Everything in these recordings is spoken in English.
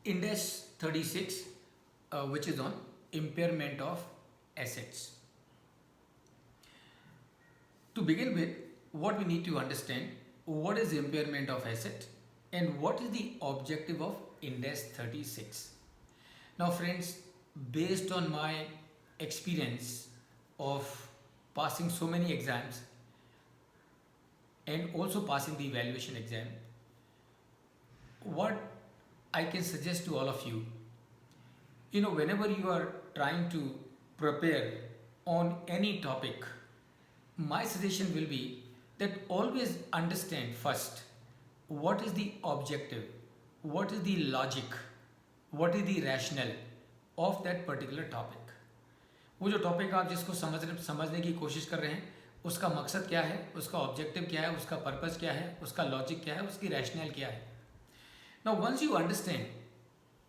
Ind AS 36, which is on impairment of assets. To begin with, what we need to understand, what is impairment of asset and what is the objective of Ind AS 36. Now friends, based on my experience of passing so many exams and also passing the evaluation exam, what I can suggest to all of you, whenever you are trying to prepare on any topic, my suggestion will be that always understand first what is the objective, what is the logic, what is the rationale of that particular topic. वो जो topic आप जिसको समझने की कोशिश कर रहे हैं, उसका मकसद क्या है, उसका ऑब्जेक्टिव क्या है, उसका पर्पस क्या है, उसका लॉजिक क्या है, उसकी रैशनल क्या है. Now once you understand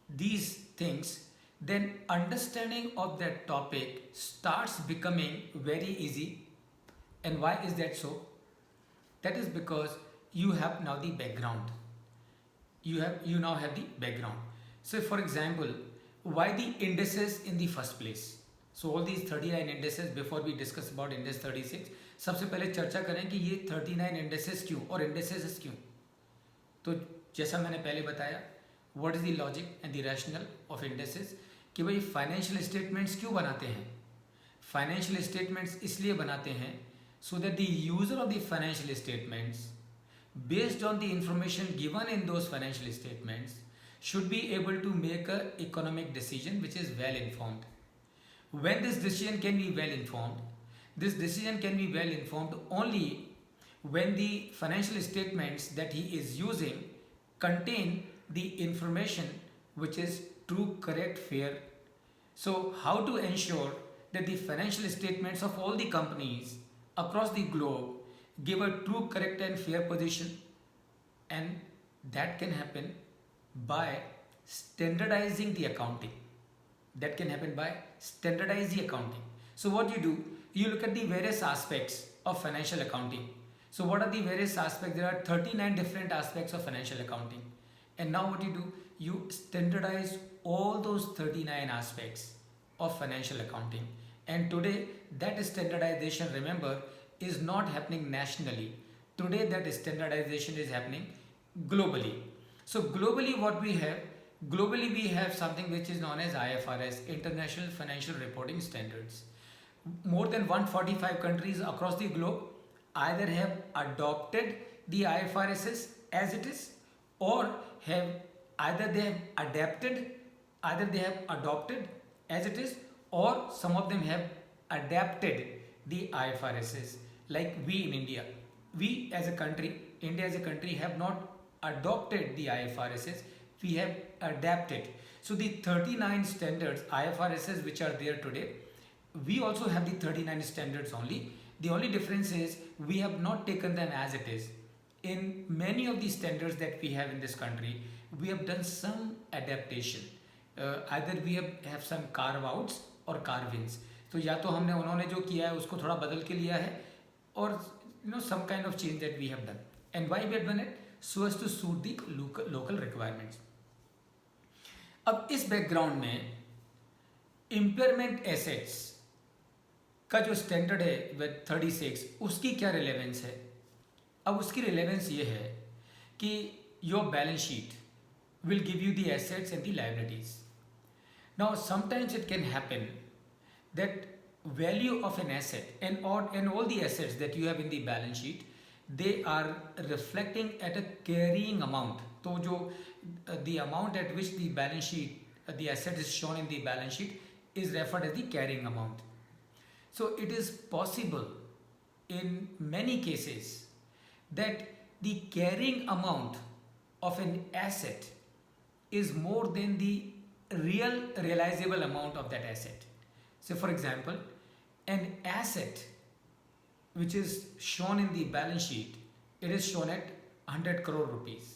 these things, then understanding of that topic starts becoming very easy. And why is that so? That is because you have now the background. You now have the background. So for example, why the indices in the first place? So all these 39 indices, before we discuss about index 36, सबसे पहले चर्चा करें कि ये 39 indices क्यों और indices क्यों. तो जैसा मैंने पहले बताया, what is the logic and the rationale of indices, कि भाई फाइनेंशियल स्टेटमेंट्स क्यों बनाते हैं. फाइनेंशियल स्टेटमेंट्स इसलिए बनाते हैं so that the user of the financial statements, based on the information given in those financial statements, should be able to make a economic decision which is well informed. When this decision can be well informed, this decision can be well informed only when the financial statements that he is using contain the information which is true, correct, fair. So how to ensure that the financial statements of all the companies across the globe give a true, correct and fair position, and that can happen by standardizing the accounting. That can happen by standardize the accounting. So what do? You look at the various aspects of financial accounting. So what are the various aspects? There are 39 different aspects of financial accounting. And now what do? You standardize all those 39 aspects of financial accounting. And today that standardization, remember, is not happening nationally. Today that standardization is happening globally. So globally what we have? Globally we have something which is known as IFRS, International Financial Reporting Standards. More than 145 countries across the globe either have adopted the IFRS as it is, or have either they have adapted, either they have adopted as it is, or some of them have adapted the IFRS. Like we in India, we as a country, India as a country, have not adopted the IFRS, we have adapted. So the 39 standards IFRS which are there today, we also have the 39 standards only. The only difference is we have not taken them as it is. In many of the standards that we have in this country, we have done some adaptation. Either we have some carve outs or carve-ins. तो या तो हमने उन्होंने जो किया है उसको थोड़ा बदल के लिया है, और some kind of change that we have done. And why we have done it? So as to suit the local requirements. अब इस बैकग्राउंड में इम्पेयरमेंट एसेट्स का जो स्टैंडर्ड है विद 36, उसकी क्या रिलेवेंस है. अब उसकी रिलेवेंस ये है कि your balance sheet will give you the assets and the liabilities. Now sometimes it can happen that value of an asset and all the assets that you have in the balance sheet, they are reflecting at a carrying amount. So jo the amount at which the balance sheet, the asset is shown in the balance sheet, is referred as the carrying amount. So it is possible in many cases that the carrying amount of an asset is more than the realizable amount of that asset. So for example, an asset which is shown in the balance sheet, it is shown at 100 crore rupees.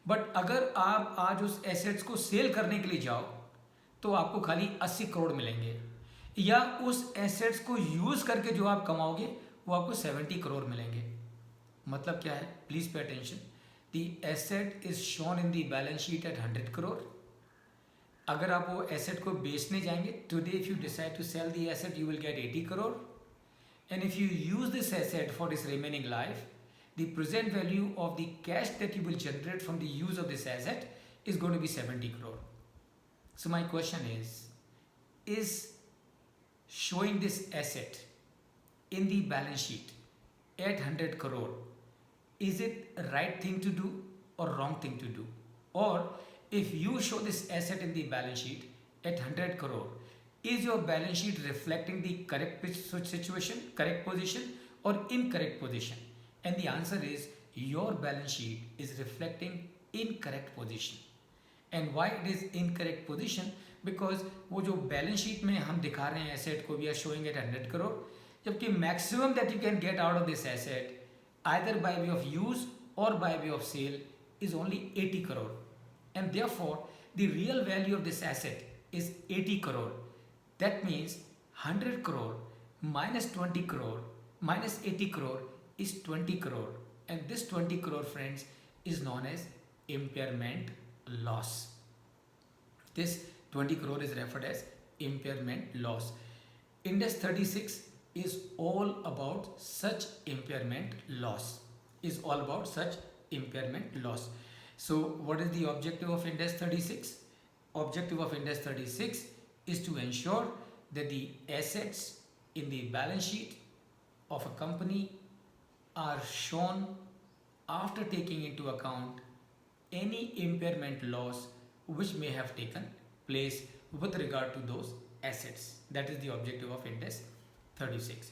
But अगर आप आज उस assets को cell करने के लिए जाओ तो आपको खाली 80 करोड़ मिलेंगे, या उस एसेट्स को यूज करके जो आप कमाओगे वो आपको 70 करोड़ मिलेंगे. मतलब क्या है? Please pay attention. The asset is shown in the balance sheet at 100 crore अगर आप वो एसेट को बेचने जाएंगे, today if you decide to sell the asset you will get 80 crore, and if you use this asset for its remaining life, the present value of the cash that you will generate from the use of this asset is going to be 70 crore. So my question is showing this asset in the balance sheet at 100 crore, is it a right thing to do or wrong thing to do? Or if you show this asset in the balance sheet at 100 crore, is your balance sheet reflecting the correct situation, correct position or incorrect position? And the answer is your balance sheet is reflecting incorrect position. And why it is incorrect position? Because वो जो balance sheet में हम दिखा रहे हैं asset को, we are showing at 100 crore, जबकि maximum that you can get out of this asset either by way of use or by way of sale is only 80 crore. And therefore the real value of this asset is 80 crore. That means 100 crore minus 20 crore minus 80 crore is 20 crore. And this 20 crore, friends, is known as impairment loss. This 20 crore is referred as impairment loss. Index 36 is all about such impairment loss. Is all about such impairment loss. So what is the objective of Index 36? Objective of Index 36 is to ensure that the assets in the balance sheet of a company are shown after taking into account any impairment loss which may have taken place with regard to those assets. That is the objective of Index 36.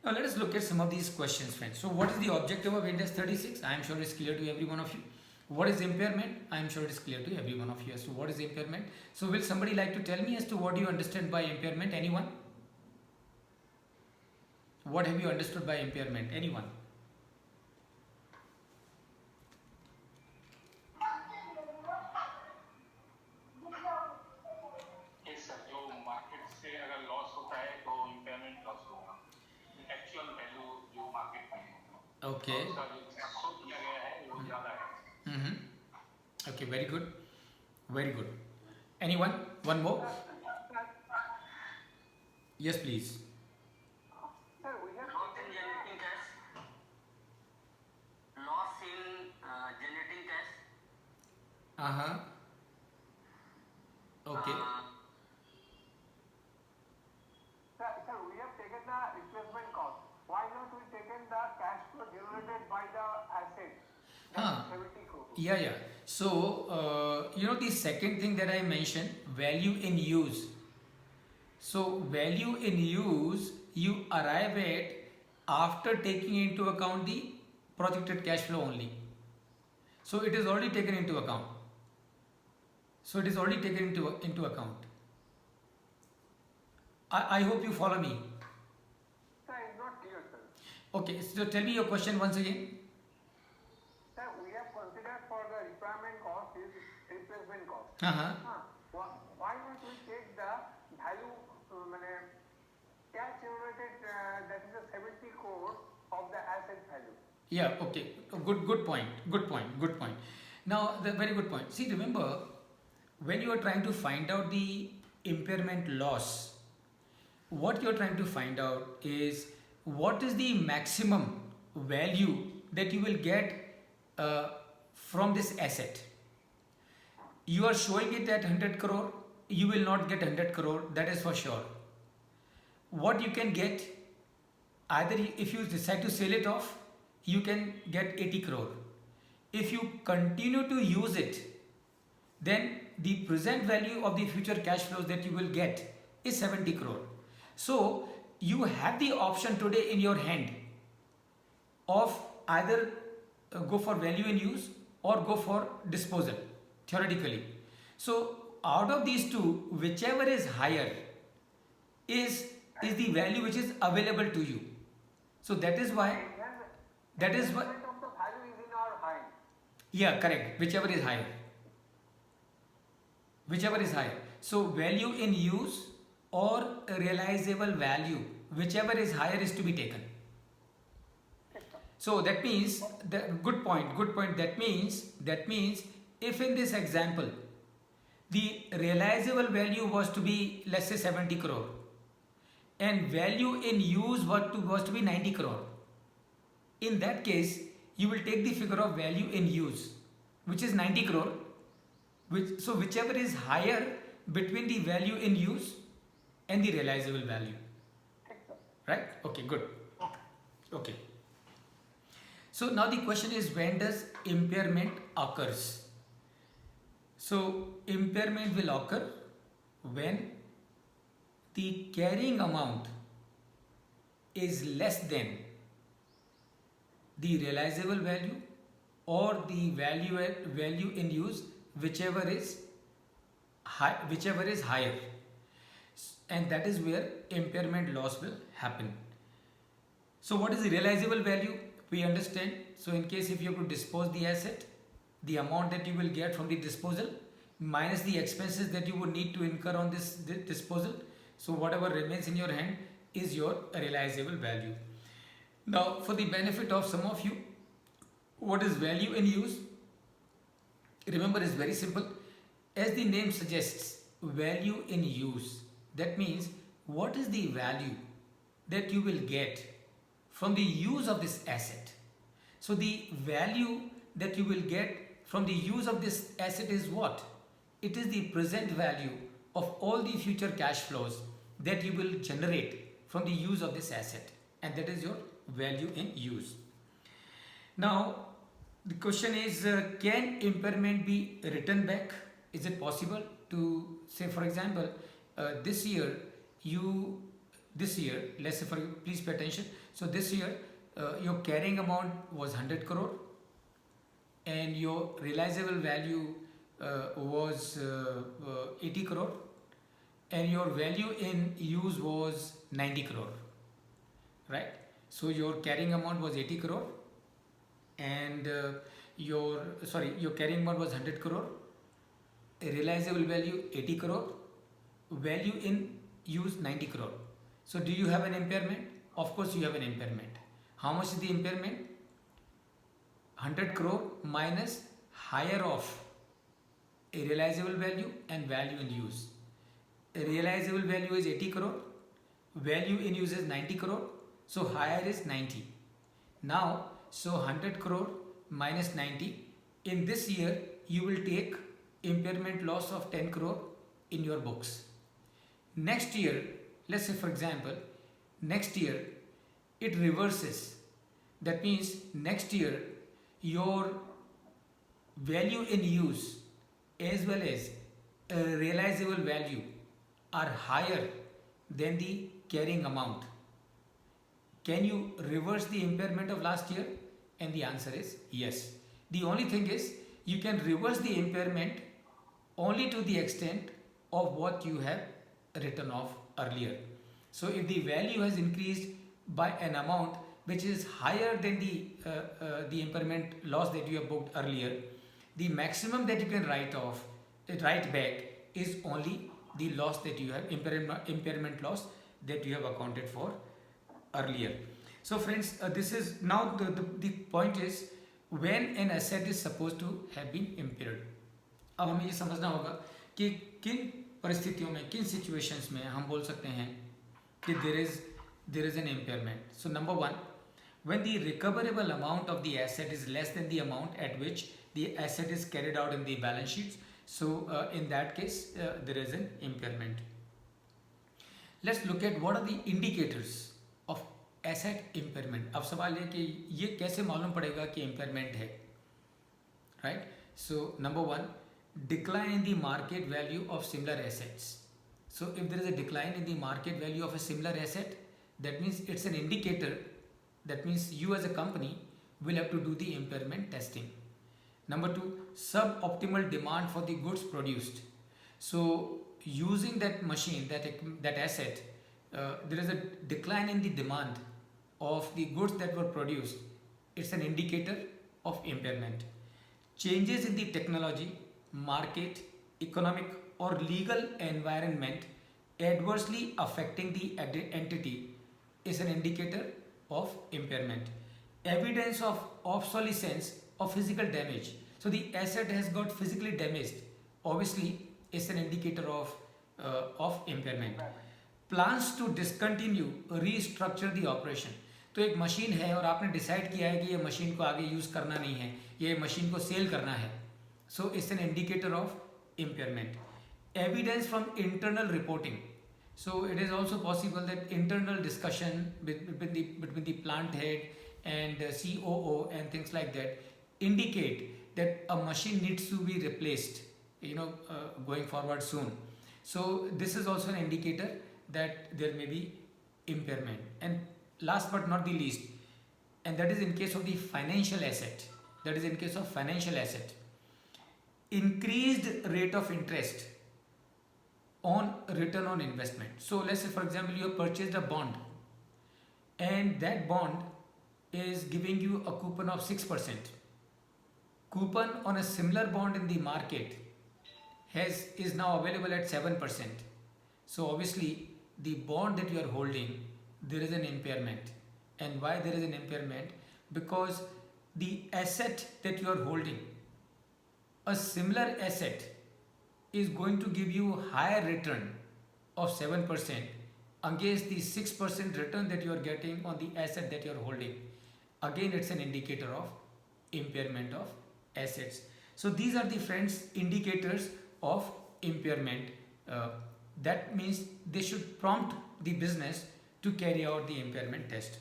Now let us look at some of these questions, friends. So what is the objective of Index 36? I am sure it's clear to every one of you. What is impairment? I am sure it is clear to every one of you as to what is impairment. So will somebody like to tell me as to what you understand by impairment? Anyone? What have you understood by impairment? Anyone? yes sir, जो market से अगर loss होता है तो impairment loss होगा, actual value जो market में है Okay. उसका जो शो किया गया है वो ज़्यादा है. Okay, very good. Very good. Anyone? One more? Yes, please. Sir, we have Loss in generating cash. Loss in generating cash. Uh-huh. Okay. sir, we have taken the replacement cost. Why not we taken the cash flow generated by the asset? That's 70 crore. Yeah. So, the second thing that I mentioned, value in use. So, value in use, you arrive at after taking into account the projected cash flow only. So, it is already taken into account. So, it is already taken into account. I hope you follow me. Sir, it's not clear, sir. Okay, so tell me your question once again. Sir, we have considered for the requirement cost is replacement cost. Uh-huh. Why not we take the value, cash generated, that is the 70 crore of the asset value. Yeah, okay. Good point. Now, very good point. See, remember, when you are trying to find out the impairment loss, what you are trying to find out is what is the maximum value that you will get from this asset. You are showing it at 100 crore, you will not get 100 crore, that is for sure. What you can get, either if you decide to sell it off, you can get 80 crore. If you continue to use it, then the present value of the future cash flows that you will get is 70 crore. So you have the option today in your hand of either go for value in use or go for disposal, theoretically. So out of these two, whichever is higher is the value which is available to you. So that is why Of the value is in our hand. Yeah, correct. Whichever is higher. So value in use or realizable value, whichever is higher is to be taken. So that means, good point. That means if in this example, the realizable value was to be, let's say, 70 crore, and value in use was to be 90 crore. In that case, you will take the figure of value in use, which is 90 crore, so whichever is higher between the value in use and the realizable value. Right? Okay, good. Okay. So now the question is, when does impairment occurs? So impairment will occur when the carrying amount is less than the realizable value or the value in use, whichever is higher, and that is where impairment loss will happen. So what is the realizable value? We understand. So in case if you have to dispose the asset, the amount that you will get from the disposal minus the expenses that you would need to incur on this disposal, so whatever remains in your hand is your realizable value. Now, for the benefit of some of you, what is value in use? Remember, it's very simple. As the name suggests, value in use, that means what is the value that you will get from the use of this asset. So the value that you will get from the use of this asset is what? It is the present value of all the future cash flows that you will generate from the use of this asset, and that is your value in use. Now the question is, can impairment be written back? Is it possible to say, for example, this year, let's say, please pay attention. So this year your carrying amount was 100 crore and your realizable value was 80 crore and your value in use was 90 crore, right? So your carrying amount was 80 crore and your carrying amount was 100 crore, realizable value 80 crore, value in use 90 crore. So do you have an impairment? Of course you have an impairment. How much is the impairment? 100 crore minus higher of a realizable value and value in use. A realizable value is 80 crore, value in use is 90 crore, so higher is 90. Now, so 100 crore minus 90, in this year you will take impairment loss of 10 crore in your books. Next year, let's say for example, next year it reverses. That means next year your value in use as well as realizable value are higher than the carrying amount. Can you reverse the impairment of last year? And the answer is yes. The only thing is, you can reverse the impairment only to the extent of what you have written off earlier. So if the value has increased by an amount which is higher than the impairment loss that you have booked earlier, the maximum that you can write back is only the loss that you have, impairment loss that you have accounted for earlier. So friends, this is now the point is when an asset is supposed to have been impaired. अब हमें ये समझना होगा कि किन परिस्थितियों में, किन situations में हम बोल सकते हैं कि there is an impairment. So number one, when the recoverable amount of the asset is less than the amount at which the asset is carried out in the balance sheets, so in that case there is an impairment. Let's look at what are the indicators of asset impairment. अब सवाल है कि ये कैसे मालूम पड़ेगा कि impairment है, right? So number one, decline in the market value of similar assets. So if there is a decline in the market value of a similar asset, that means it's an indicator. That means you as a company will have to do the impairment testing. Number two, suboptimal demand for the goods produced. So using that machine, that asset, there is a decline in the demand of the goods that were produced. It's an indicator of impairment. Changes in the technology, market, economic or legal environment adversely affecting the entity is an indicator of impairment. Evidence of obsolescence or physical damage. So the asset has got physically damaged. Obviously, is an indicator of impairment. Plans to discontinue, restructure the operation. तो एक machine है और आपने decide किया है कि ये machine को आगे यूज़ करना नहीं है, ये मशीन को सेल करना है. So it's an indicator of impairment. Evidence from internal reporting. So it is also possible that internal discussion between the plant head and COO and things like that indicate that a machine needs to be replaced, going forward soon. So this is also an indicator that there may be impairment. And last but not the least, and that is in case of the financial asset. That is in case of financial asset. Increased rate of interest on return on investment. So let's say for example you have purchased a bond and that bond is giving you a coupon of 6%. Coupon on a similar bond in the market is now available at 7%. So obviously the bond that you are holding, there is an impairment. And why there is an impairment? Because the asset that you are holding, a similar asset is going to give you higher return of 7% against the 6% return that you are getting on the asset that you are holding. Again, it's an indicator of impairment of assets. So these are the friends indicators of impairment. That means they should prompt the business to carry out the impairment test.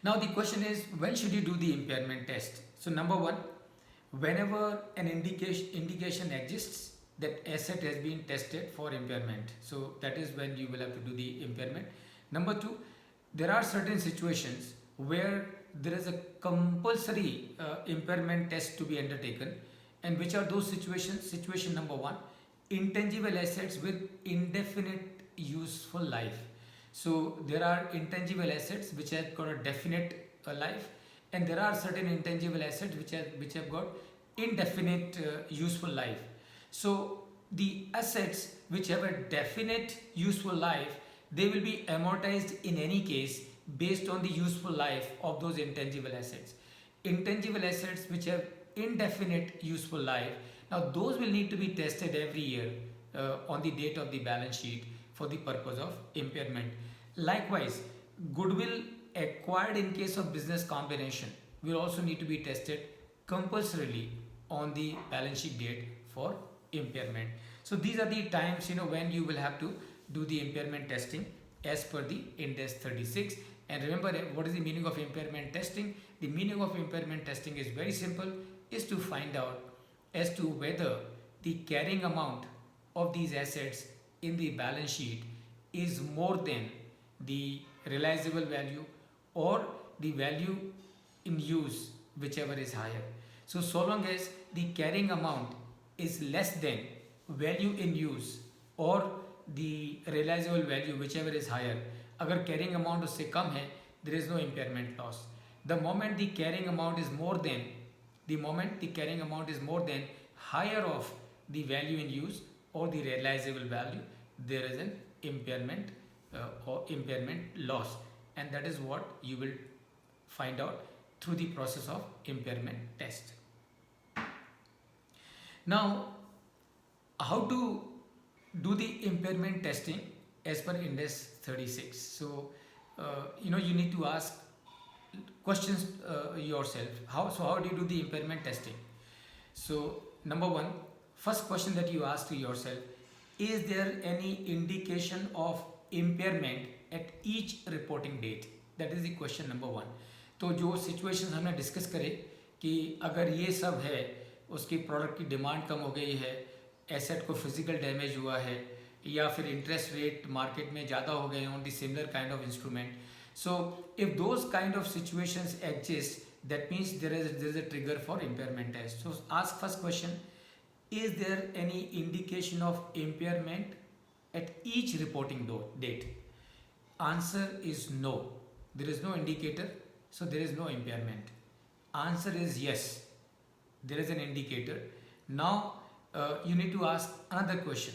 Now the question is, when should you do the impairment test? So number one, whenever an indication exists that asset has been tested for impairment. So that is when you will have to do the impairment. Number two, there are certain situations where there is a compulsory impairment test to be undertaken. And which are those situations? Situation number one, intangible assets with indefinite useful life. So there are intangible assets which have got a definite life, and there are certain intangible assets which have got indefinite useful life. So the assets which have a definite useful life, they will be amortized in any case based on the useful life of those intangible assets. Intangible assets which have indefinite useful life, now those will need to be tested every year on the date of the balance sheet for the purpose of impairment. Likewise, goodwill acquired in case of business combination will also need to be tested compulsorily on the balance sheet date for impairment. So these are the times when you will have to do the impairment testing as per the Ind AS 36. And remember, what is the meaning of impairment testing? The meaning of impairment testing is very simple, is to find out as to whether the carrying amount of these assets in the balance sheet is more than the realizable value or the value in use, whichever is higher. So long as the carrying amount is less than value in use or the realizable value, whichever is higher, अगर carrying amount उससे कम है, there is no impairment loss. The moment the carrying amount is more than higher of the value in use or the realizable value, there is an impairment or impairment loss, and that is what you will find out through the process of impairment test. Now, how to do the impairment testing as per Ind AS 36? So you need to ask questions yourself. How do you do the impairment testing? So number one, first question that you ask to yourself, is there any indication of impairment at each reporting date? That is the question number one. तो जो situations हमने discuss करे कि अगर ये सब है, उसकी product की demand कम हो गई है, asset को physical damage हुआ है, या फिर interest rate market में ज़्यादा हो गए on the similar kind of instrument. So if those kind of situations exist, that means there is a trigger for impairment test. So ask first question, is there any indication of impairment at each reporting date? Answer is no. There is no indicator, so there is no impairment. Answer is yes, there is an indicator. Now you need to ask another question.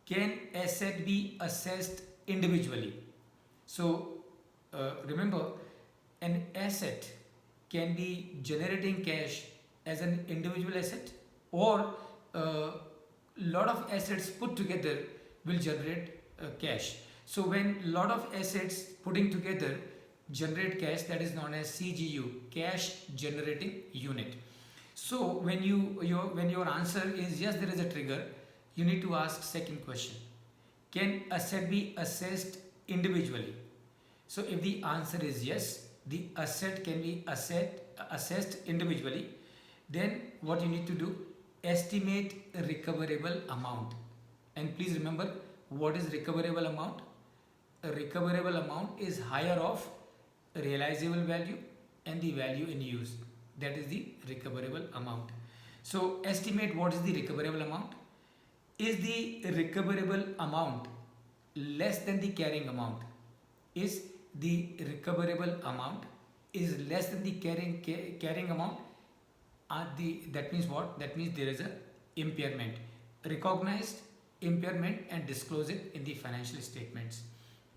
Can asset be assessed individually? So remember, an asset can be generating cash as an individual asset, or lot of assets put together will generate cash. So when lot of assets putting together generate cash, that is known as CGU, cash generating unit. So when your answer is yes, there is a trigger, you need to ask second question. Can asset be assessed individually? So if the answer is yes, the asset can be assessed individually, then what you need to do, estimate a recoverable amount. And please remember, what is recoverable amount? A recoverable amount is higher of realizable value and the value in use. That is the recoverable amount. So estimate what is the recoverable amount. Is the recoverable amount less than the carrying amount? Is the recoverable amount is less than the carrying amount? That means what? That means there is a impairment. Recognized impairment and disclose it in the financial statements.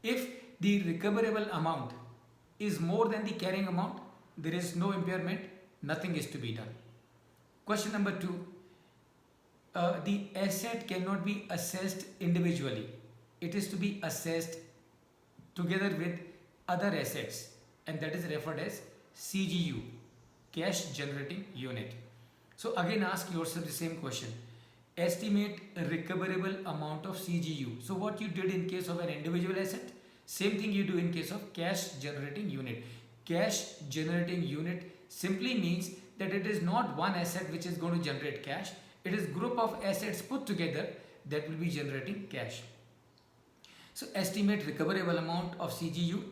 If the recoverable amount is more than the carrying amount, there is no impairment, nothing is to be done. Question number 2. The asset cannot be assessed individually. It is to be assessed together with other assets, and that is referred as CGU, cash generating unit. So again ask yourself the same question. Estimate a recoverable amount of CGU. So what you did in case of an individual asset, same thing you do in case of cash generating unit. Cash generating unit simply means that it is not one asset which is going to generate cash. It is group of assets put together that will be generating cash. So estimate recoverable amount of CGU.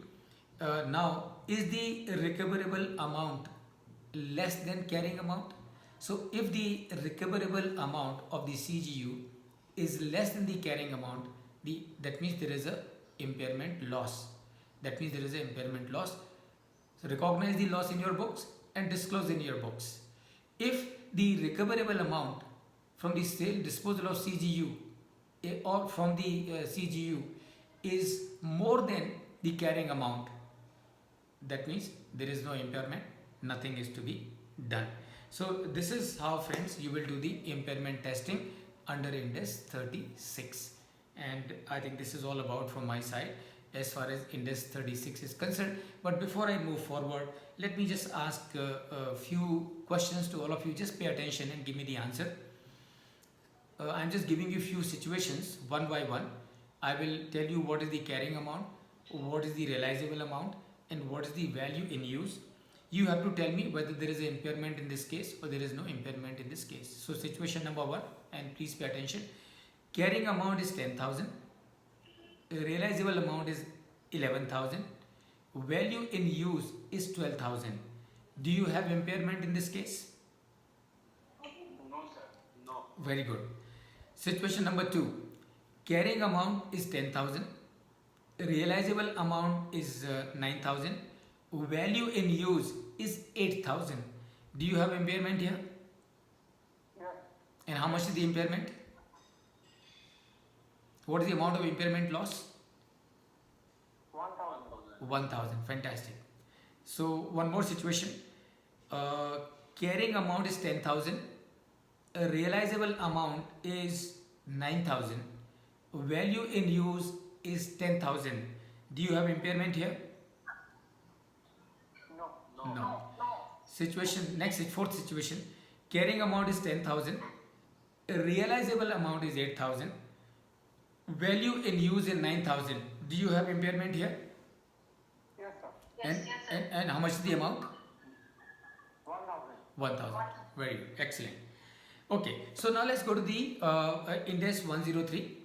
Now, is the recoverable amount less than carrying amount? So if the recoverable amount of the CGU is less than the carrying amount, that means there is a impairment loss. That means there is an impairment loss. So recognize the loss in your books and disclose in your books. If the recoverable amount from the sale disposal of CGU or from the CGU is more than the carrying amount, that means there is no impairment, nothing is to be done. So this is how, friends, you will do the impairment testing under Ind AS 36, and I think this is all about from my side as far as Ind AS 36 is concerned. But before I move forward, let me just ask a few questions to all of you. Just pay attention and give me the answer. I'm just giving you few situations one by one. I will tell you what is the carrying amount, what is the realizable amount, and what is the value in use. You have to tell me whether there is an impairment in this case or there is no impairment in this case. So situation number 1, and please pay attention. Carrying amount is 10,000. Realizable amount is 11,000. Value in use is 12,000. Do you have impairment in this case? No, sir. No. Very good. Situation number 2. Carrying amount is 10,000. Realizable amount is 9,000. Value in use is 8,000. Do you have impairment here? Yes. And how much is the impairment? What is the amount of impairment loss? 1,000. 1,000. Fantastic. So one more situation. Carrying amount is 10,000. Realizable amount is 9,000. Value in use is 10,000. Do you have impairment here? No. No. Situation next, fourth situation. Carrying amount is 10,000. Realizable amount is 8,000. Value in use is 9,000. Do you have impairment here? Yes, sir. And how much is the amount? 1,000. 1,000. Very good. Excellent. Okay. So now let's go to the Ind AS 103.